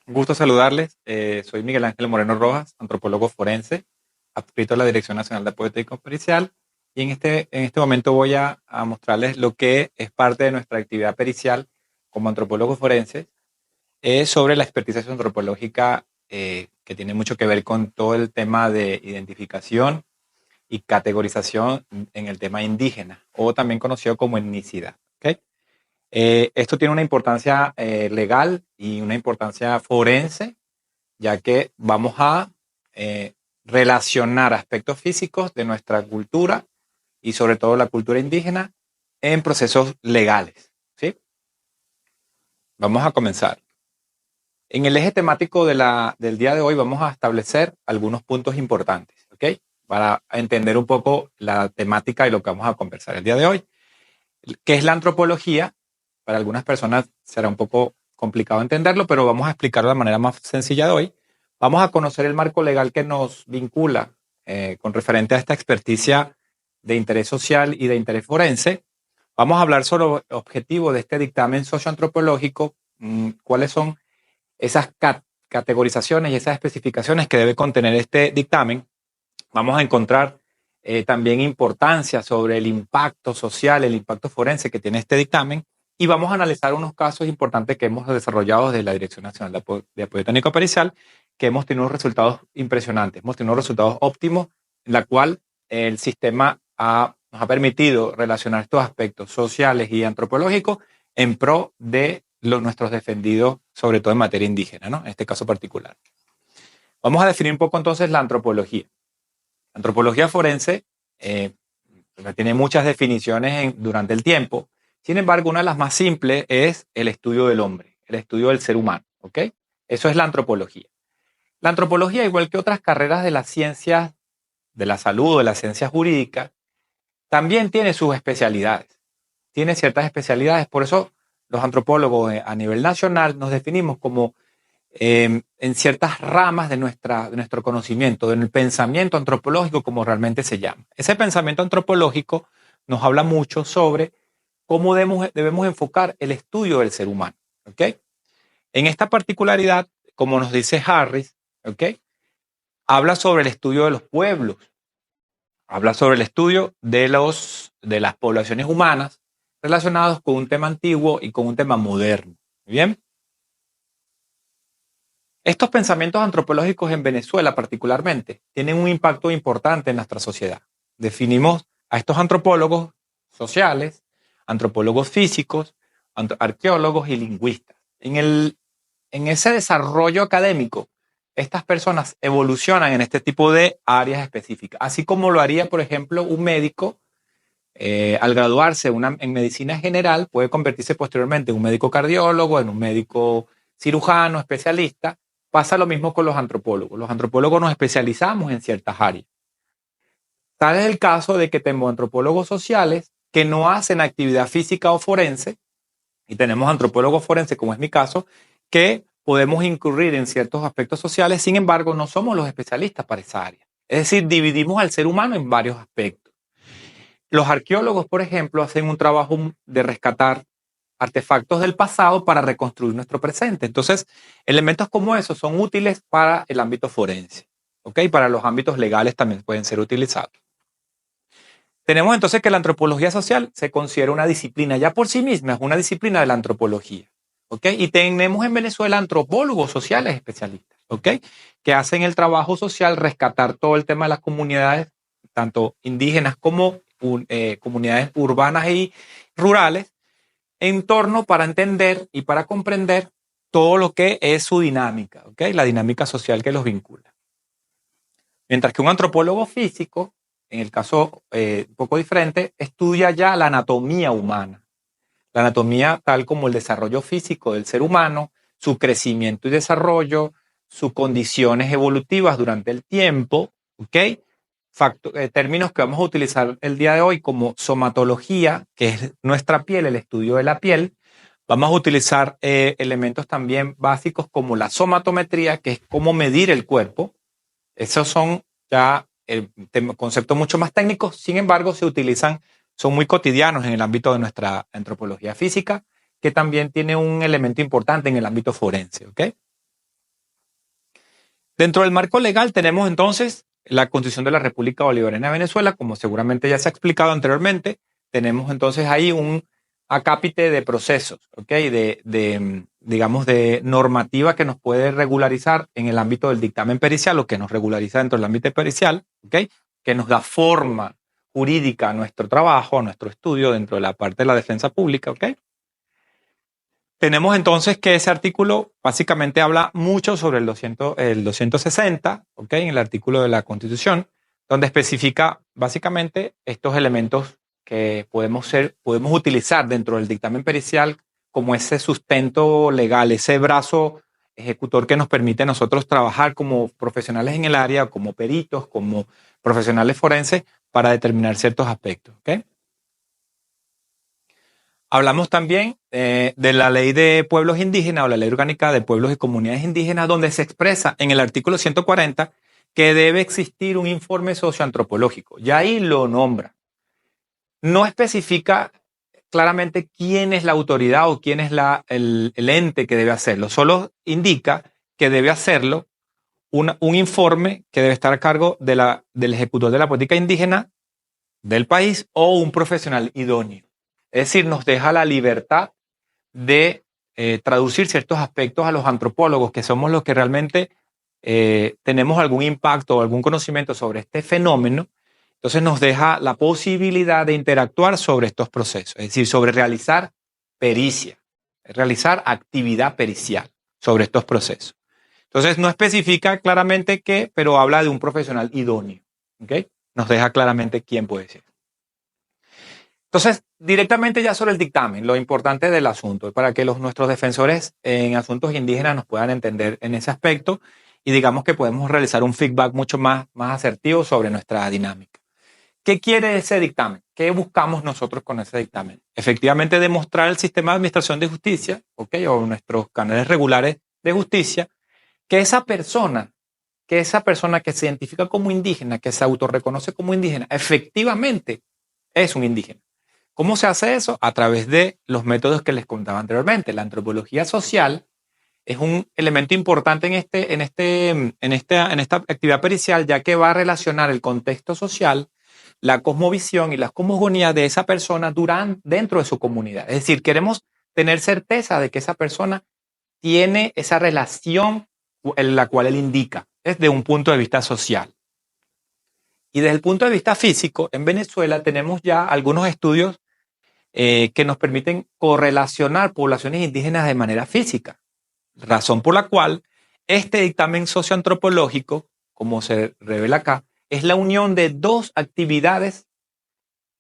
Un gusto saludarles. Soy Miguel Ángel Moreno Rojas, antropólogo forense, adscrito a la Dirección Nacional de Apoyo Técnico Pericial. Y en este momento voy a mostrarles lo que es parte de nuestra actividad pericial como antropólogo forense sobre la experticia antropológica que tiene mucho que ver con todo el tema de identificación y categorización en el tema indígena, o también conocido como etnicidad. ¿Okay? Esto tiene una importancia legal y una importancia forense, ya que vamos a eh, relacionar aspectos físicos de nuestra cultura y sobre todo la cultura indígena en procesos legales. ¿Sí? Vamos a comenzar. En el eje temático del día de hoy vamos a establecer algunos puntos importantes, ¿ok? Para entender un poco la temática y lo que vamos a conversar el día de hoy. ¿Qué es la antropología? Para algunas personas será un poco complicado entenderlo, pero vamos a explicarlo de la manera más sencilla de hoy. Vamos a conocer el marco legal que nos vincula con referente a esta experticia de interés social y de interés forense. Vamos a hablar sobre el objetivo de este dictamen socioantropológico, cuáles son esas categorizaciones y esas especificaciones que debe contener este dictamen. Vamos a encontrar también importancia sobre el impacto social, el impacto forense que tiene este dictamen, y vamos a analizar unos casos importantes que hemos desarrollado desde la Dirección Nacional de Apoyo Técnico Pericial, que hemos tenido resultados impresionantes, hemos tenido resultados óptimos, en la cual el sistema nos ha permitido relacionar estos aspectos sociales y antropológicos en pro de nuestros defendidos, sobre todo en materia indígena, ¿no? En este caso particular. Vamos a definir un poco entonces la antropología. Antropología forense tiene muchas definiciones durante el tiempo. Sin embargo, una de las más simples es el estudio del hombre, el estudio del ser humano. ¿Ok? Eso es la antropología. La antropología, igual que otras carreras de las ciencias de la salud o de las ciencias jurídicas, también tiene sus especialidades. Tiene ciertas especialidades. Por eso los antropólogos a nivel nacional nos definimos como en ciertas ramas de nuestro conocimiento, en el pensamiento antropológico, como realmente se llama. Ese pensamiento antropológico nos habla mucho sobre cómo debemos enfocar el estudio del ser humano. ¿Okay? En esta particularidad, como nos dice Harris, ¿okay? Habla sobre el estudio de los pueblos, habla sobre el estudio de las poblaciones humanas relacionados con un tema antiguo y con un tema moderno. ¿Bien? Estos pensamientos antropológicos en Venezuela particularmente tienen un impacto importante en nuestra sociedad. Definimos a estos antropólogos sociales, antropólogos físicos, arqueólogos y lingüistas. En ese desarrollo académico, estas personas evolucionan en este tipo de áreas específicas, así como lo haría, por ejemplo, un médico al graduarse en medicina general, puede convertirse posteriormente en un médico cardiólogo, en un médico cirujano, especialista. Pasa lo mismo con los antropólogos. Los antropólogos nos especializamos en ciertas áreas. Tal es el caso de que tenemos antropólogos sociales que no hacen actividad física o forense, y tenemos antropólogos forenses, como es mi caso, que podemos incurrir en ciertos aspectos sociales, sin embargo, no somos los especialistas para esa área. Es decir, dividimos al ser humano en varios aspectos. Los arqueólogos, por ejemplo, hacen un trabajo de rescatar artefactos del pasado para reconstruir nuestro presente. Entonces, elementos como esos son útiles para el ámbito forense, ¿ok? Para los ámbitos legales también pueden ser utilizados. Tenemos entonces que la antropología social se considera una disciplina ya por sí misma, es una disciplina de la antropología, ¿ok? Y tenemos en Venezuela antropólogos sociales especialistas, ¿ok? Que hacen el trabajo social, rescatar todo el tema de las comunidades, tanto indígenas como comunidades urbanas y rurales, en torno para entender y para comprender todo lo que es su dinámica, ¿ok? La dinámica social que los vincula. Mientras que un antropólogo físico, en el caso un poco diferente, estudia ya la anatomía humana. La anatomía tal como el desarrollo físico del ser humano, su crecimiento y desarrollo, sus condiciones evolutivas durante el tiempo, ¿ok? Términos que vamos a utilizar el día de hoy como somatología, que es nuestra piel, el estudio de la piel. Vamos a utilizar elementos también básicos como la somatometría, que es cómo medir el cuerpo. Esos son ya conceptos mucho más técnicos, sin embargo, son muy cotidianos en el ámbito de nuestra antropología física, que también tiene un elemento importante en el ámbito forense, ¿ok? Dentro del marco legal tenemos entonces la Constitución de la República Bolivariana de Venezuela, como seguramente ya se ha explicado anteriormente. Tenemos entonces ahí un acápite de procesos, ¿ok? Digamos, de normativa que nos puede regularizar en el ámbito del dictamen pericial o que nos regulariza dentro del ámbito pericial, ¿ok? Que nos da forma jurídica a nuestro trabajo, a nuestro estudio dentro de la parte de la defensa pública, ¿ok? Tenemos entonces que ese artículo básicamente habla mucho sobre el 260, ¿ok? En el artículo de la Constitución, donde especifica básicamente estos elementos que podemos utilizar dentro del dictamen pericial como ese sustento legal, ese brazo ejecutor que nos permite a nosotros trabajar como profesionales en el área, como peritos, como profesionales forenses, para determinar ciertos aspectos, ¿ok? Hablamos también de la ley de pueblos indígenas o la ley orgánica de pueblos y comunidades indígenas, donde se expresa en el artículo 140 que debe existir un informe socioantropológico. Ya ahí lo nombra. No especifica claramente quién es la autoridad o quién es el ente que debe hacerlo. Solo indica que debe hacerlo un informe que debe estar a cargo del ejecutor de la política indígena del país o un profesional idóneo. Es decir, nos deja la libertad de traducir ciertos aspectos a los antropólogos, que somos los que realmente tenemos algún impacto o algún conocimiento sobre este fenómeno. Entonces nos deja la posibilidad de interactuar sobre estos procesos, es decir, sobre realizar pericia, realizar actividad pericial sobre estos procesos. Entonces no especifica claramente qué, pero habla de un profesional idóneo, ¿ok? Nos deja claramente quién puede ser. Entonces, directamente ya sobre el dictamen, lo importante del asunto, para que nuestros defensores en asuntos indígenas nos puedan entender en ese aspecto y digamos que podemos realizar un feedback mucho más asertivo sobre nuestra dinámica. ¿Qué quiere ese dictamen? ¿Qué buscamos nosotros con ese dictamen? Efectivamente, demostrar el sistema de administración de justicia, ¿ok? O nuestros canales regulares de justicia, que esa persona que se identifica como indígena, que se autorreconoce como indígena, efectivamente es un indígena. ¿Cómo se hace eso? A través de los métodos que les contaba anteriormente. La antropología social es un elemento importante en esta actividad pericial, ya que va a relacionar el contexto social, la cosmovisión y las cosmogonías de esa persona dentro de su comunidad. Es decir, queremos tener certeza de que esa persona tiene esa relación en la cual él indica, desde un punto de vista social. Y desde el punto de vista físico, en Venezuela tenemos ya algunos estudios que nos permiten correlacionar poblaciones indígenas de manera física, razón por la cual este dictamen socioantropológico, como se revela acá, es la unión de dos actividades,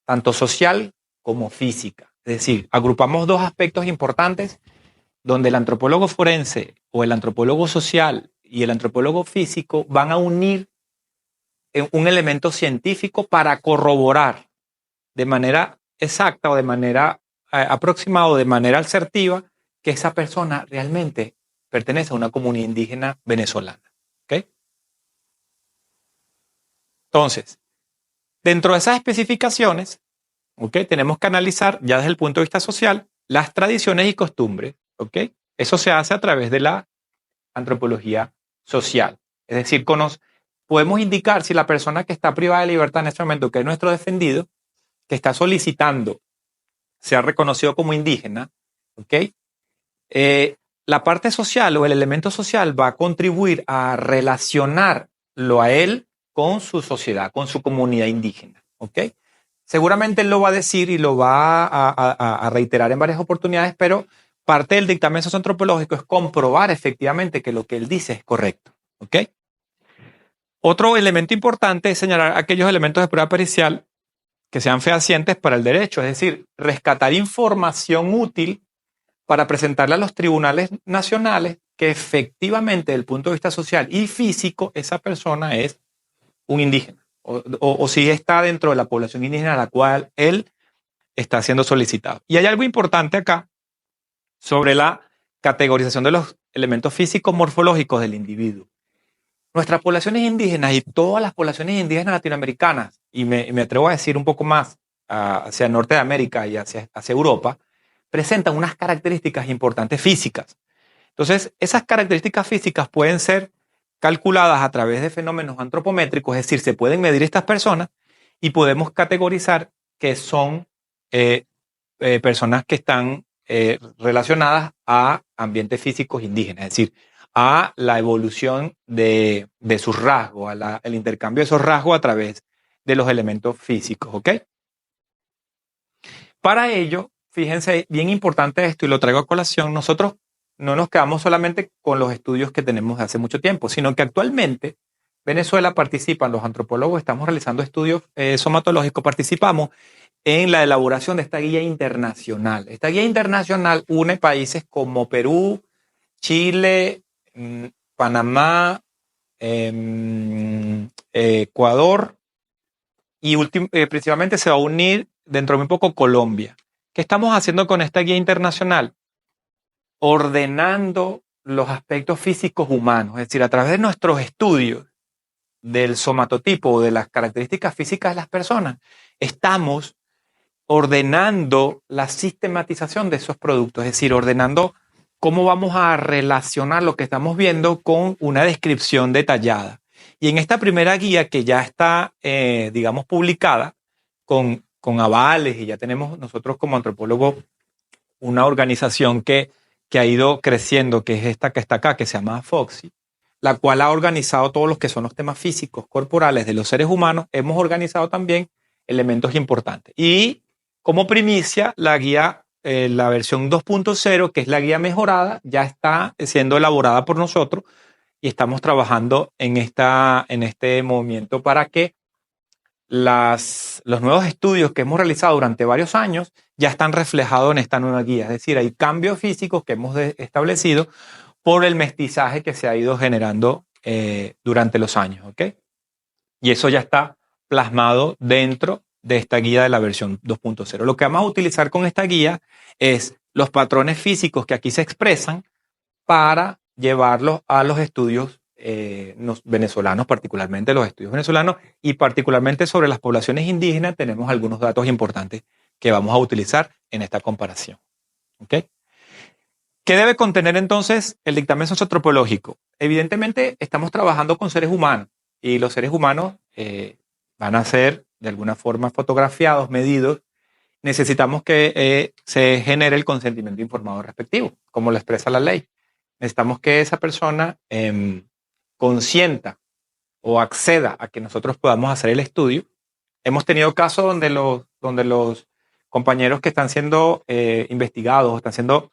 tanto social como física. Es decir, agrupamos dos aspectos importantes donde el antropólogo forense o el antropólogo social y el antropólogo físico van a unir un elemento científico para corroborar de manera exacta o de manera aproximada o de manera asertiva que esa persona realmente pertenece a una comunidad indígena venezolana. ¿Okay? Entonces, dentro de esas especificaciones, ¿okay? Tenemos que analizar ya desde el punto de vista social las tradiciones y costumbres. ¿Okay? Eso se hace a través de la antropología social. Es decir, podemos indicar si la persona que está privada de libertad en este momento, que es nuestro defendido, que está solicitando sea reconocido como indígena, ¿ok? La parte social o el elemento social va a contribuir a relacionarlo a él con su sociedad, con su comunidad indígena, ¿ok? Seguramente él lo va a decir y lo va a reiterar en varias oportunidades, pero parte del dictamen socioantropológico es comprobar efectivamente que lo que él dice es correcto, ¿ok? Otro elemento importante es señalar aquellos elementos de prueba pericial que sean fehacientes para el derecho, es decir, rescatar información útil para presentarle a los tribunales nacionales que efectivamente desde el punto de vista social y físico esa persona es un indígena o si está dentro de la población indígena a la cual él está siendo solicitado. Y hay algo importante acá sobre la categorización de los elementos físicos morfológicos del individuo. Nuestras poblaciones indígenas y todas las poblaciones indígenas latinoamericanas, y me atrevo a decir un poco más hacia el norte de América y hacia Europa, presentan unas características importantes físicas. Entonces, esas características físicas pueden ser calculadas a través de fenómenos antropométricos, es decir, se pueden medir estas personas y podemos categorizar que son personas que están relacionadas a ambientes físicos indígenas, es decir, a la evolución de sus rasgos, el intercambio de esos rasgos a través de los elementos físicos, ¿ok? Para ello, fíjense, bien importante esto y lo traigo a colación, nosotros no nos quedamos solamente con los estudios que tenemos de hace mucho tiempo, sino que actualmente Venezuela participa, los antropólogos estamos realizando estudios somatológicos, participamos en la elaboración de esta guía internacional. Esta guía internacional une países como Perú, Chile, Panamá, Ecuador y principalmente se va a unir dentro de muy poco Colombia. ¿Qué estamos haciendo con esta guía internacional? Ordenando los aspectos físicos humanos, es decir, a través de nuestros estudios del somatotipo o de las características físicas de las personas, estamos ordenando la sistematización de esos productos, es decir, ordenando cómo vamos a relacionar lo que estamos viendo con una descripción detallada. Y en esta primera guía que ya está, digamos, publicada con avales y ya tenemos nosotros como antropólogos una organización que ha ido creciendo, que es esta que está acá, que se llama FOXI, la cual ha organizado todos los que son los temas físicos, corporales de los seres humanos. Hemos organizado también elementos importantes. Y como primicia, la guía, la versión 2.0, que es la guía mejorada, ya está siendo elaborada por nosotros y estamos trabajando en este movimiento para que los nuevos estudios que hemos realizado durante varios años ya están reflejados en esta nueva guía. Es decir, hay cambios físicos que hemos establecido por el mestizaje que se ha ido generando durante los años, ¿ok? Y eso ya está plasmado dentro de esta guía de la versión 2.0. Lo que vamos a utilizar con esta guía es los patrones físicos que aquí se expresan para llevarlos a los estudios venezolanos, particularmente los estudios venezolanos, y particularmente sobre las poblaciones indígenas tenemos algunos datos importantes que vamos a utilizar en esta comparación. ¿Okay? ¿Qué debe contener entonces el dictamen socioantropológico? Evidentemente estamos trabajando con seres humanos y los seres humanos van a ser de alguna forma fotografiados, medidos. Necesitamos que se genere el consentimiento informado respectivo, como lo expresa la ley. Necesitamos que esa persona consienta o acceda a que nosotros podamos hacer el estudio. Hemos tenido casos donde los compañeros que están siendo investigados, están siendo,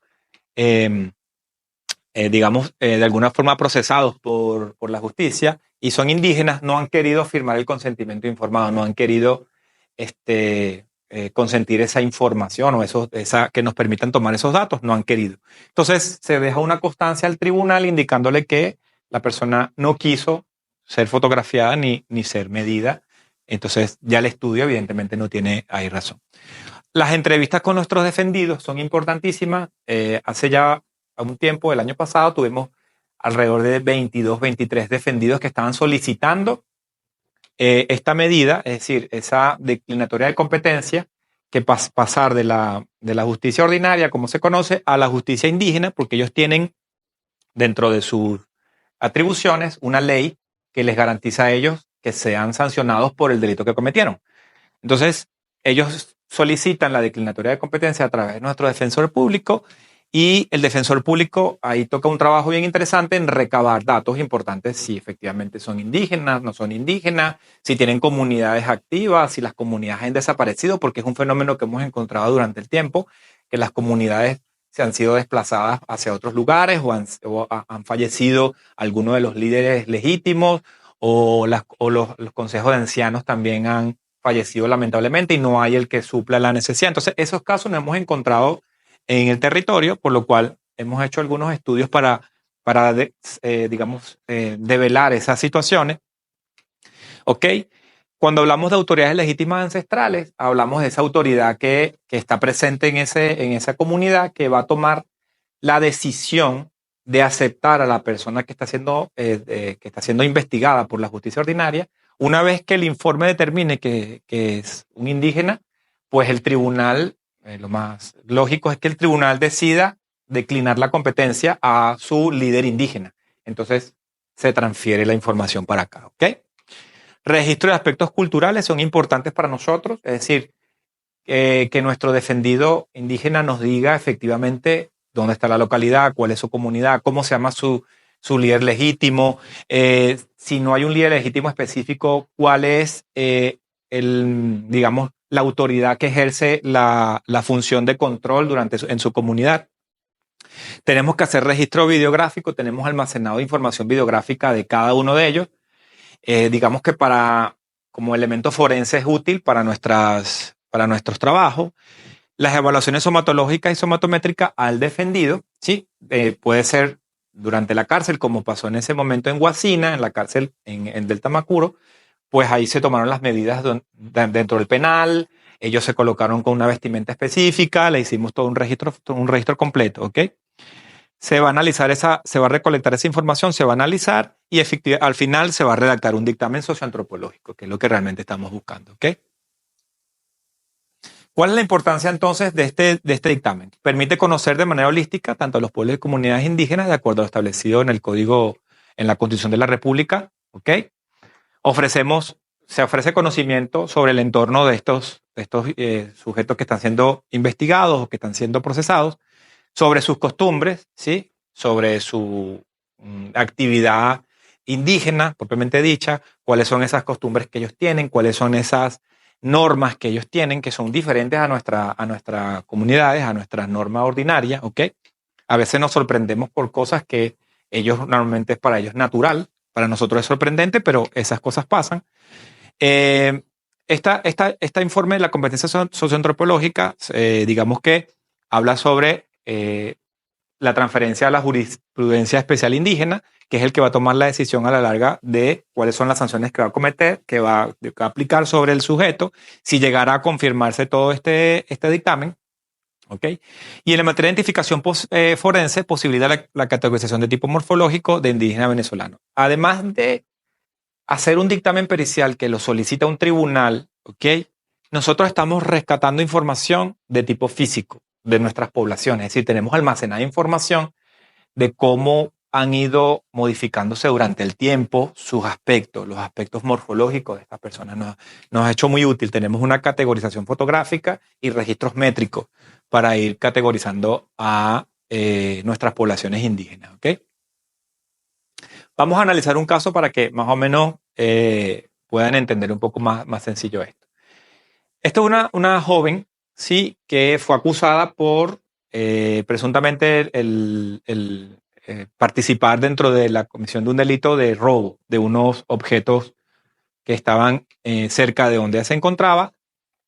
digamos, de alguna forma procesados por la justicia y son indígenas, no han querido firmar el consentimiento informado, no han querido consentir esa información o que nos permitan tomar esos datos, no han querido. Entonces se deja una constancia al tribunal indicándole que la persona no quiso ser fotografiada ni ser medida. Entonces ya el estudio evidentemente no tiene ahí razón. Las entrevistas con nuestros defendidos son importantísimas. Hace ya un tiempo, el año pasado, tuvimos alrededor de 22, 23 defendidos que estaban solicitando esta medida, es decir, esa declinatoria de competencia, que pasar de la justicia ordinaria, como se conoce, a la justicia indígena, porque ellos tienen dentro de sus atribuciones una ley que les garantiza a ellos que sean sancionados por el delito que cometieron. Entonces, ellos solicitan la declinatoria de competencia a través de nuestro defensor público y el defensor público ahí toca un trabajo bien interesante en recabar datos importantes si efectivamente son indígenas, no son indígenas, si tienen comunidades activas, si las comunidades han desaparecido, porque es un fenómeno que hemos encontrado durante el tiempo, que las comunidades se han sido desplazadas hacia otros lugares o han fallecido algunos de los líderes legítimos o los consejos de ancianos también han fallecido lamentablemente y no hay el que supla la necesidad. Entonces, esos casos nos hemos encontrado en el territorio, por lo cual hemos hecho algunos estudios para develar esas situaciones. ¿Ok? Cuando hablamos de autoridades legítimas ancestrales, hablamos de esa autoridad que está presente en esa comunidad que va a tomar la decisión de aceptar a la persona que está siendo investigada por la justicia ordinaria. Una vez que el informe determine que es un indígena, pues el tribunal, lo más lógico es que el tribunal decida declinar la competencia a su líder indígena. Entonces, se transfiere la información para acá, ¿ok? Registro de aspectos culturales son importantes para nosotros, es decir, que nuestro defendido indígena nos diga efectivamente dónde está la localidad, cuál es su comunidad, cómo se llama su líder legítimo, si no hay un líder legítimo específico, cuál es digamos, la autoridad que ejerce la función de control en su comunidad. Tenemos que hacer registro videográfico, tenemos almacenado información videográfica de cada uno de ellos. Digamos que como elemento forense es útil para nuestros trabajos. Las evaluaciones somatológicas y somatométricas al defendido, ¿sí? Puede ser durante la cárcel, como pasó en ese momento en Guasina, en la cárcel en Delta Macuro, pues ahí se tomaron las medidas dentro del penal, ellos se colocaron con una vestimenta específica, le hicimos todo un registro completo, ¿ok? Se va a analizar se va a recolectar esa información, se va a analizar y al final se va a redactar un dictamen socioantropológico, que es lo que realmente estamos buscando, ¿ok? ¿Cuál es la importancia entonces de este dictamen? Permite conocer de manera holística tanto a los pueblos y comunidades indígenas de acuerdo a lo establecido en el Código, en la Constitución de la República, ¿ok? Se ofrece conocimiento sobre el entorno de estos sujetos que están siendo investigados o que están siendo procesados, sobre sus costumbres, ¿sí? Sobre su actividad indígena, propiamente dicha, cuáles son esas costumbres que ellos tienen, cuáles son esas normas que ellos tienen, que son diferentes a nuestras comunidades, a nuestras normas ordinarias, ¿ok? A veces nos sorprendemos por cosas que normalmente para ellos es natural, para nosotros es sorprendente, pero esas cosas pasan. Este informe de la competencia socioantropológica, digamos que habla sobre la transferencia a la jurisprudencia especial indígena, que es el que va a tomar la decisión a la larga de cuáles son las sanciones que va a cometer, que va a aplicar sobre el sujeto, si llegara a confirmarse todo este dictamen. ¿Okay? Y en la materia de identificación forense, posibilita la categorización de tipo morfológico de indígena venezolano. Además de hacer un dictamen pericial que lo solicita un tribunal, ¿ok? Nosotros estamos rescatando información de tipo físico de nuestras poblaciones. Es decir, tenemos almacenada información de cómo han ido modificándose durante el tiempo sus aspectos, los aspectos morfológicos de estas personas. Nos ha hecho muy útil. Tenemos una categorización fotográfica y registros métricos para ir categorizando a nuestras poblaciones indígenas. ¿Ok? Vamos a analizar un caso para que más o menos puedan entender un poco más sencillo esto. Esta es una joven, sí, que fue acusada por presuntamente participar dentro de la comisión de un delito de robo de unos objetos que estaban cerca de donde se encontraba.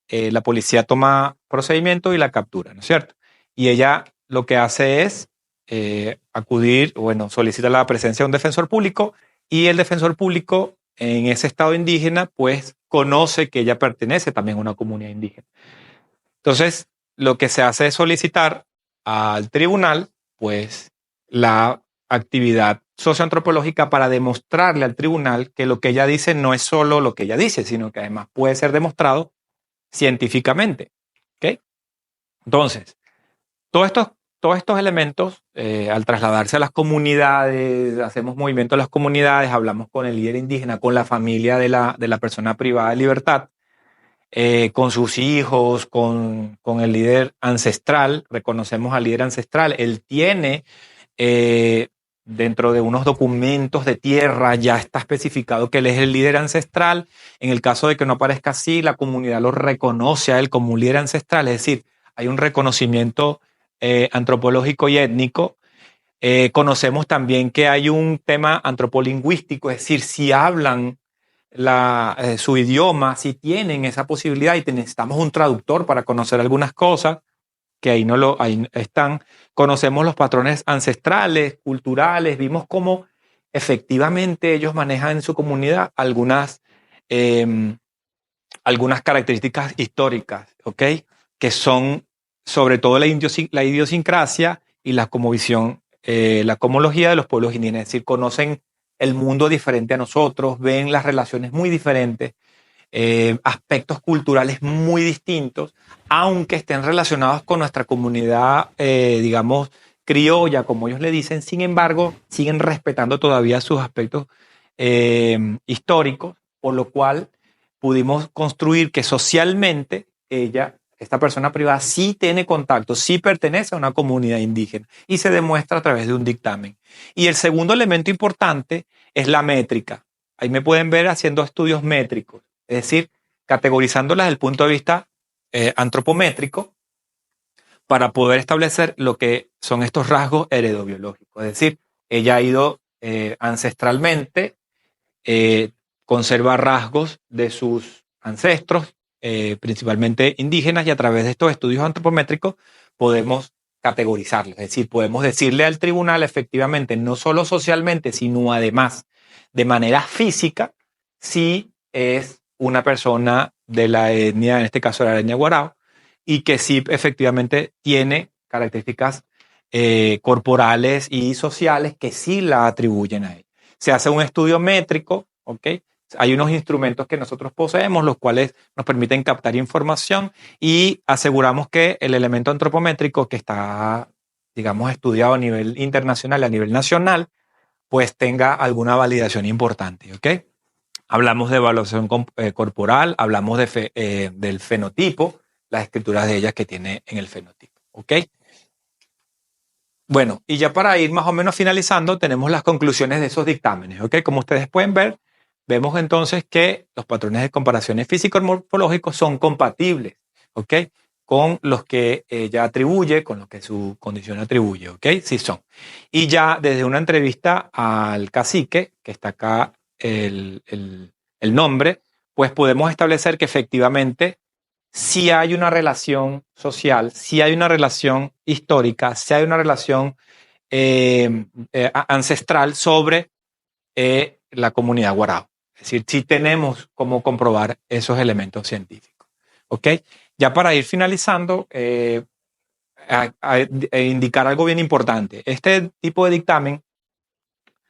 La policía toma procedimiento y la captura, ¿no es cierto? Y ella lo que hace es solicita la presencia de un defensor público y el defensor público en ese estado indígena pues conoce que ella pertenece también a una comunidad indígena. Entonces, lo que se hace es solicitar al tribunal pues la actividad socioantropológica para demostrarle al tribunal que lo que ella dice no es solo lo que ella dice, sino que además puede ser demostrado científicamente. ¿Okay? Entonces, todos estos elementos, al trasladarse a las comunidades, hacemos movimiento a las comunidades, hablamos con el líder indígena, con la familia de la persona privada de libertad, con sus hijos, con el líder ancestral, reconocemos al líder ancestral, él tiene dentro de unos documentos de tierra ya está especificado que él es el líder ancestral. En el caso de que no aparezca así, la comunidad lo reconoce a él como un líder ancestral, es decir, hay un reconocimiento antropológico y étnico. Conocemos también que hay un tema antropolingüístico, es decir, si hablan su idioma, si tienen esa posibilidad y necesitamos un traductor para conocer algunas cosas, que ahí están. Conocemos los patrones ancestrales, culturales, vimos cómo efectivamente ellos manejan en su comunidad algunas características históricas, ¿ok? Que son sobre todo la idiosincrasia y la cosmovisión, la cosmología de los pueblos indígenas, es decir, conocen el mundo diferente a nosotros, ven las relaciones muy diferentes, aspectos culturales muy distintos, aunque estén relacionados con nuestra comunidad, digamos, criolla, como ellos le dicen, sin embargo, siguen respetando todavía sus aspectos históricos, por lo cual pudimos construir que socialmente esta persona privada, sí tiene contacto, sí pertenece a una comunidad indígena y se demuestra a través de un dictamen. Y el segundo elemento importante es la métrica. Ahí me pueden ver haciendo estudios métricos, es decir, categorizándolas desde el punto de vista antropométrico para poder establecer lo que son estos rasgos heredobiológicos. Es decir, ella ha ido ancestralmente, conserva rasgos de sus ancestros, principalmente indígenas, y a través de estos estudios antropométricos podemos categorizarlos. Es decir, podemos decirle al tribunal efectivamente, no solo socialmente, sino además de manera física, si es una persona de la etnia, en este caso de la etnia Guarao, y que sí efectivamente tiene características corporales y sociales que sí la atribuyen a ella. Se hace un estudio métrico, ¿ok? Hay unos instrumentos que nosotros poseemos, los cuales nos permiten captar información y aseguramos que el elemento antropométrico que está, digamos, estudiado a nivel internacional, a nivel nacional, pues tenga alguna validación importante, ¿ok? Hablamos de evaluación corporal, hablamos del fenotipo, las escrituras de ella que tiene en el fenotipo, ¿ok? Bueno, y ya para ir más o menos finalizando, tenemos las conclusiones de esos dictámenes, ¿ok? Como ustedes pueden ver, vemos entonces que los patrones de comparaciones físico-morfológicos son compatibles, ¿ok? Con los que ella atribuye, con los que su condición atribuye, ¿ok? Sí son. Y ya desde una entrevista al cacique, que está acá el nombre, pues podemos establecer que efectivamente si hay una relación social, si hay una relación histórica, si hay una relación ancestral sobre la comunidad Guarao. Es decir, si tenemos cómo comprobar esos elementos científicos. ¿Ok? Ya para ir finalizando, indicar algo bien importante. Este tipo de dictamen,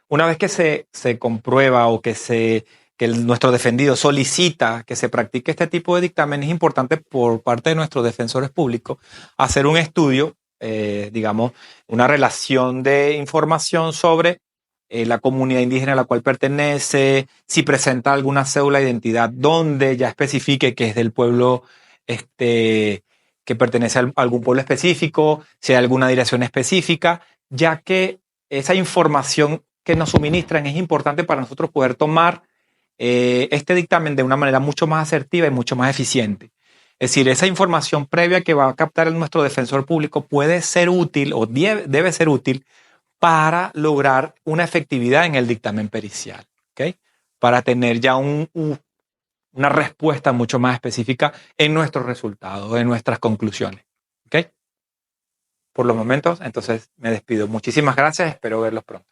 una vez que se comprueba o que nuestro defendido solicita que se practique este tipo de dictamen, es importante por parte de nuestros defensores públicos hacer un estudio, digamos, una relación de información sobre la comunidad indígena a la cual pertenece, si presenta alguna cédula de identidad donde ya especifique que es del pueblo que pertenece a algún pueblo específico, si hay alguna dirección específica, ya que esa información que nos suministran es importante para nosotros poder tomar este dictamen de una manera mucho más asertiva y mucho más eficiente. Es decir, esa información previa que va a captar nuestro defensor público puede ser útil o debe ser útil para lograr una efectividad en el dictamen pericial, ¿ok? Para tener ya una respuesta mucho más específica en nuestros resultados, en nuestras conclusiones, ¿ok? Por los momentos, entonces me despido. Muchísimas gracias, espero verlos pronto.